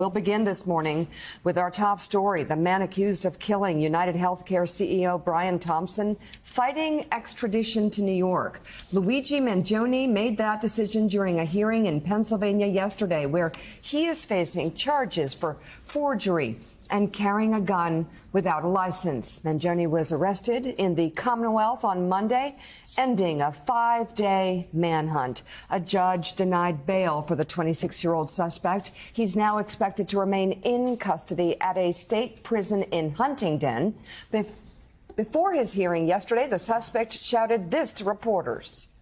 We'll begin this morning with our top story. The man accused of killing UnitedHealthcare CEO Brian Thompson fighting extradition to New York. Luigi Mangione made that decision during a hearing in Pennsylvania yesterday, where he is facing charges for forgery and carrying a gun without a license. Mangione was arrested in the Commonwealth on Monday, ending a 5-day manhunt. A judge denied bail for the 26-year-old suspect. He's now expected to remain in custody at a state prison in Huntington. Before his hearing yesterday, the suspect shouted this to reporters.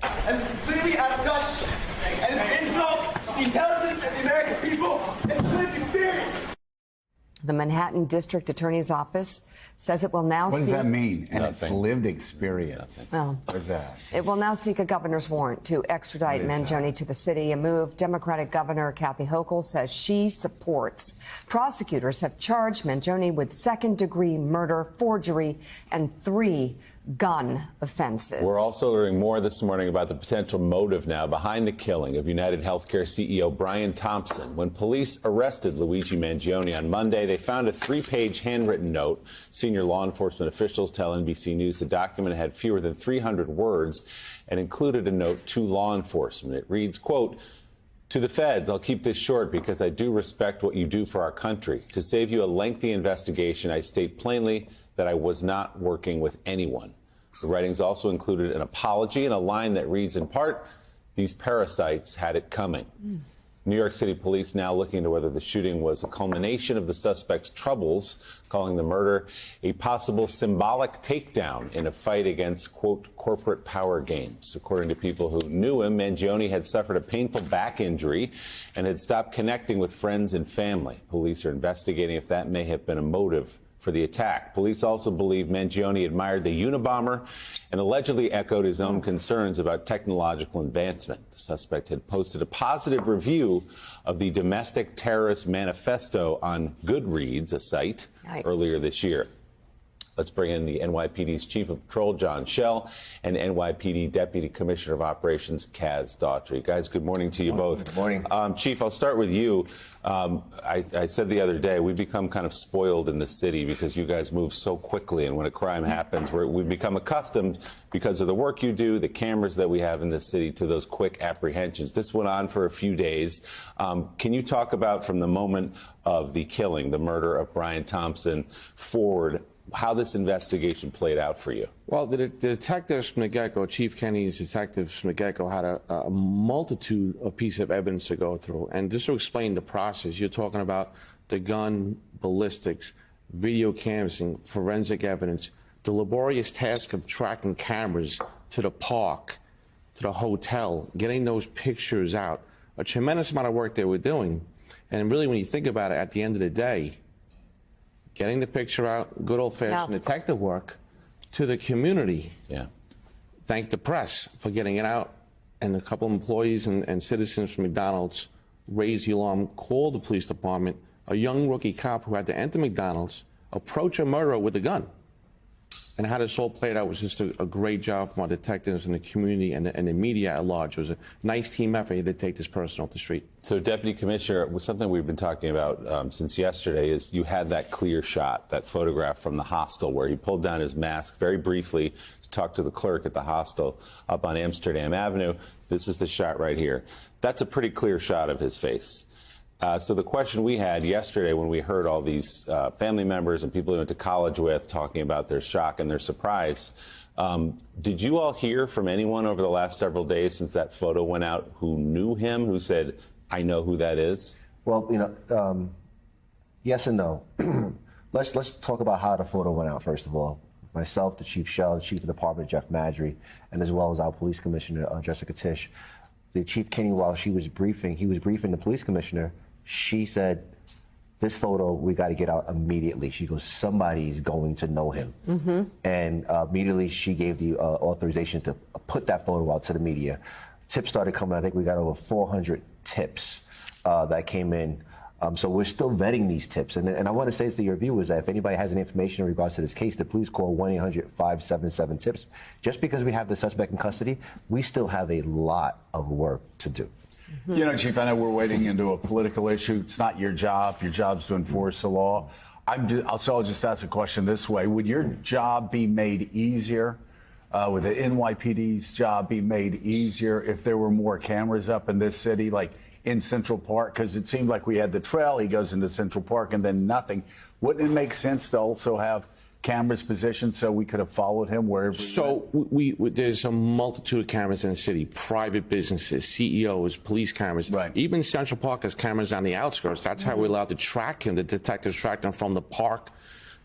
I'm completely out of touch and insult the intelligence of the American people and lived experience. The Manhattan District Attorney's Office says it will now What does that mean? And Nothing. it's lived experience. Nothing. Well, What is that? it will now seek a governor's warrant to extradite Mangione to the city, a move Democratic Governor Kathy Hochul says she supports. Prosecutors have charged Mangione with second-degree murder, forgery, and 3 gun offenses. We're also learning more this morning about the potential motive now behind the killing of UnitedHealthcare CEO Brian Thompson. When police arrested Luigi Mangione on Monday, they found a 3-page handwritten note. Senior law enforcement officials tell NBC News the document had fewer than 300 words and included a note to law enforcement. It reads, quote, "To the feds, I'll keep this short because I do respect what you do for our country. To save you a lengthy investigation, I state plainly that I was not working with anyone." The writings also included an apology and a line that reads in part, "These parasites had it coming." New York City police now looking into whether the shooting was a culmination of the suspect's troubles, calling the murder a possible symbolic takedown in a fight against, quote, corporate power games. According to people who knew him, Mangione had suffered a painful back injury and had stopped connecting with friends and family. Police are investigating if that may have been a motive for the attack. Police also believe Mangione admired the Unabomber and allegedly echoed his own concerns about technological advancement. The suspect had posted a positive review of the Domestic Terrorist Manifesto on Goodreads, a site, earlier this year. Let's bring in the NYPD's Chief of Patrol, John Chell, and NYPD Deputy Commissioner of Operations, Daughtry. Guys, good morning to you both. Good morning. Chief, I'll start with you. I said the other day, we've become kind of spoiled in the city because you guys move so quickly, and when a crime happens, we've become accustomed, because of the work you do, the cameras that we have in the city, to those quick apprehensions. This went on for a few days. Can you talk about, from the moment of the killing, the murder of Brian Thompson, forward, how this investigation played out for you? Well, the detectives from the get-go, Chief Kenny's detectives from the get-go, had a multitude of pieces of evidence to go through. And just to explain the process, you're talking about the gun, ballistics, video canvassing, forensic evidence, the laborious task of tracking cameras to the park, to the hotel, getting those pictures out. A tremendous amount of work they were doing. And really, when you think about it, at the end of the day, getting the picture out, good old-fashioned detective work, to the community. Yeah. Thank the press for getting it out. And a couple of employees and citizens from McDonald's raised the alarm, called the police department. A young rookie cop who had to enter McDonald's, approach a murderer with a gun. And how this all played out was just a great job from our detectives and the community and the media at large. It was a nice team effort to take this person off the street. So, Deputy Commissioner, something we've been talking about since yesterday is you had that clear shot, that photograph from the hostel where he pulled down his mask very briefly to talk to the clerk at the hostel up on Amsterdam Avenue. This is the shot right here. That's a pretty clear shot of his face. So the question we had yesterday when we heard all these family members and people we went to college with talking about their shock and their surprise, did you all hear from anyone over the last several days since that photo went out who knew him, who said, "I know who that is"? Well, yes and no. Let's talk about how the photo went out, first of all. Myself, the Chief Chell, the Chief of the Department, Jeff Madry, and as well as our Police Commissioner, Jessica Tisch. The Chief Kenny, while he was briefing the Police Commissioner, she said, "This photo, we got to get out immediately." She goes, "Somebody's going to know him." And immediately she gave the authorization to put that photo out to the media. Tips started coming. I think we got over 400 tips that came in. So we're still vetting these tips. And I want to say to your viewers that if anybody has any information in regards to this case, to please call 1-800-577-TIPS. Just because we have the suspect in custody, we still have a lot of work to do. You know, Chief, I know we're wading into a political issue. It's not your job. Your job's to enforce the law. I'll just ask a question this way. Would your job be made easier? Would the NYPD's job be made easier if there were more cameras up in this city, like in Central Park? Because it seemed like we had the trail. He goes into Central Park and then nothing. Wouldn't it make sense to also have cameras positioned so we could have followed him wherever he went? There's a multitude of cameras in the city, private businesses, CEOs, police cameras. Right. Even Central Park has cameras on the outskirts. That's how we're allowed to track him. The detectives track him from the park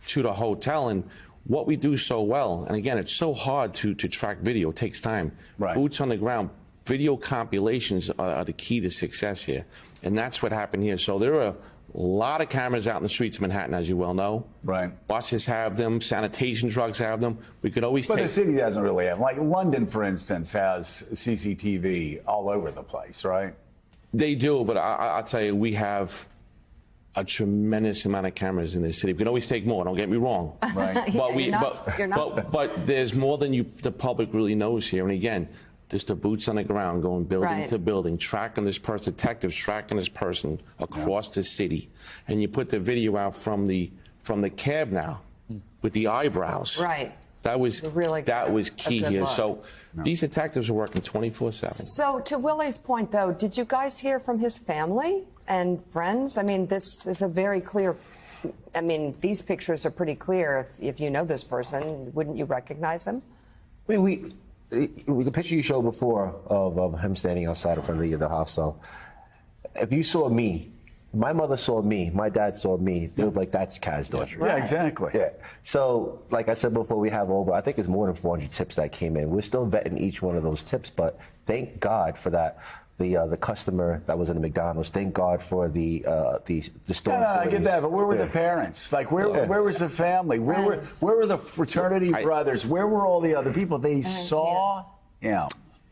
to the hotel. And what we do so well, and again, it's so hard to track video. It takes time. Right. Boots on the ground. Video compilations are the key to success here. And that's what happened here. So there are a lot of cameras out in the streets of Manhattan, as you well know. Right. Buses have them. Sanitation trucks have them. We could always But take... the city doesn't really have. Like London, for instance, has CCTV all over the place, right? They do, but I'll tell you, we have a tremendous amount of cameras in this city. We can always take more, don't get me wrong. Right. But but there's more than the public really knows here. And again, just the boots on the ground, going building to building, tracking this person, detectives tracking this person across the city. And you put the video out from the cab now with the eyebrows. Right. That was key here. Look. So these detectives are working 24/7. So to Willie's point, though, did you guys hear from his family and friends? I mean, this is a very clear. I mean, these pictures are pretty clear. If you know this person, wouldn't you recognize him? I mean, the picture you showed before of him standing outside in front of the house. So if you saw me, my mother saw me, my dad saw me, they would be like, that's Kaz Daughtry. Yeah, exactly. Yeah. So, like I said before, we have over, I think it's more than 400 tips that came in. We're still vetting each one of those tips, but thank God for that. The customer that was in the McDonald's. Thank God for the store. Yeah, I get that, but where were the parents? Like, where was the family? Where were the fraternity brothers? Where were all the other people? They saw him.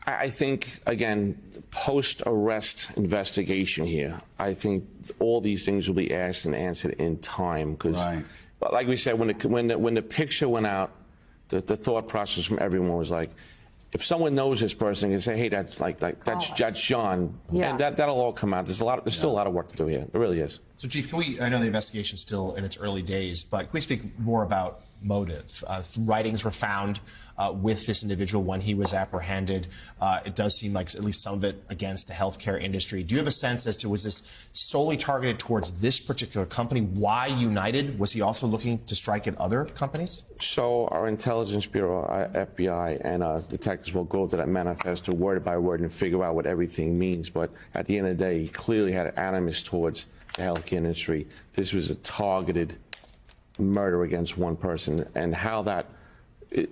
I think, again, post-arrest investigation here, I think all these things will be asked and answered in time. Because, like we said, when the picture went out, the thought process from everyone was like, if someone knows this person, they say, "Hey, that's John," and that'll all come out. There's still a lot of work to do here. There really is. So, Chief, I know the investigation's still in its early days, but can we speak more about motive? Writings were found with this individual when he was apprehended. It does seem like at least some of it against the healthcare industry. Do you have a sense as to, was this solely targeted towards this particular company? Why United? Was he also looking to strike at other companies? So our Intelligence Bureau, our FBI, and detectives will go to that manifesto word by word and figure out what everything means. But at the end of the day, he clearly had an animus towards the healthcare industry. This was a targeted murder against one person, and how that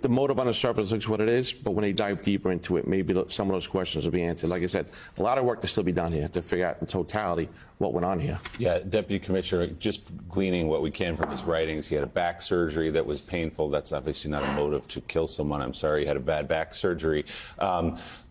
the motive on the surface looks what it is, but when they dive deeper into it, maybe some of those questions will be answered. Like I said, a lot of work to still be done here to figure out in totality what went on here. Yeah, Deputy Commissioner, just gleaning what we can from his writings, he had a back surgery that was painful. That's obviously not a motive to kill someone. I'm sorry he had a bad back surgery.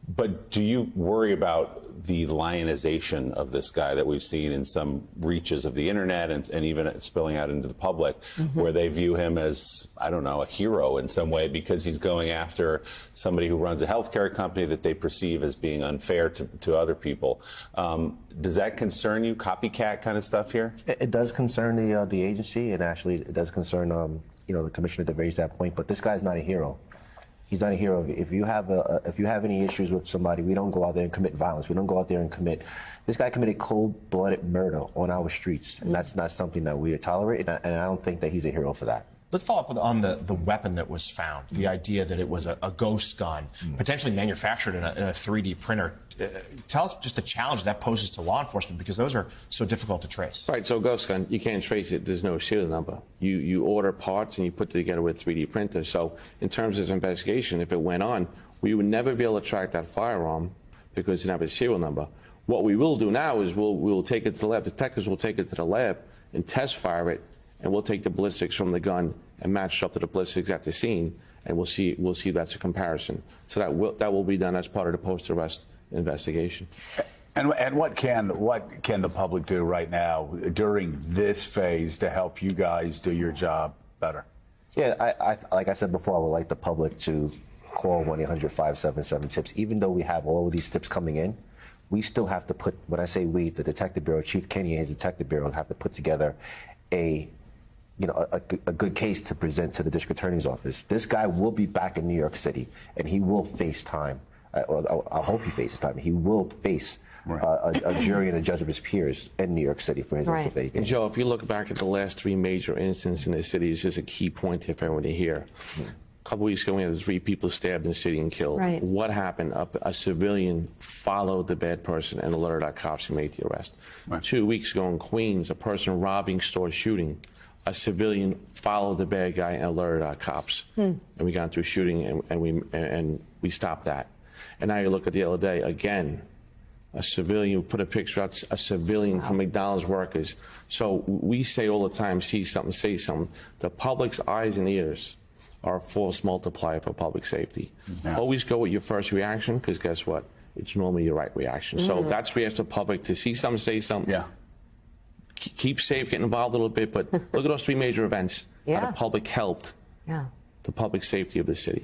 But do you worry about the lionization of this guy that we've seen in some reaches of the internet and even spilling out into the public, where they view him as, I don't know, a hero in some way because he's going after somebody who runs a healthcare company that they perceive as being unfair to other people? Does that concern you, copycat kind of stuff here? It does concern the agency, and actually it does concern the commissioner that raised that point. But this guy's not a hero. He's not a hero. If you have any issues with somebody, we don't go out there and commit violence. We don't go out there and commit. This guy committed cold-blooded murder on our streets, and that's not something that we tolerate. And I don't think that he's a hero for that. Let's follow up on the weapon that was found, the idea that it was a ghost gun, potentially manufactured in a 3D printer. Tell us just the challenge that poses to law enforcement, because those are so difficult to trace. Right, so ghost gun, you can't trace it. There's no serial number. You order parts and you put it together with 3D printers. So in terms of investigation, if it went on, we would never be able to track that firearm because it didn't have a serial number. What we will do now is we'll take it to the lab. Detectives will take it to the lab and test fire it, and we'll take the ballistics from the gun and match up to the ballistics at the scene, and we'll see that's a comparison. So that will be done as part of the post-arrest investigation. And what can the public do right now during this phase to help you guys do your job better? Yeah, I like I said before, I would like the public to call 1-800-577-TIPS. Even though we have all of these tips coming in, we still have to put, when I say we, the Detective Bureau, Chief Kenny and his Detective Bureau have to put together a good case to present to the District Attorney's Office. This guy will be back in New York City, and he will face time. I hope he faces time. He will face a jury and a judge of his peers in New York City for his investigation. Joe, if you look back at the last 3 major incidents in the city, this is a key point if everyone to hear. A couple weeks ago, we had 3 people stabbed in the city and killed. Right. What happened? A civilian followed the bad person and alerted our cops who made the arrest. 2 weeks ago in Queens, a person robbing stores, shooting. A civilian followed the bad guy and alerted our cops. And we got into a shooting and we stopped that. And now you look at the other day, again, a civilian, put a picture out, a civilian from McDonald's workers. So we say all the time, see something, say something. The public's eyes and ears are a force multiplier for public safety. Always go with your first reaction, because guess what? It's normally your right reaction. So that's where we ask the public to see something, say something. Keep safe, get involved a little bit, but look at those 3 major events. How the public helped the public safety of the city.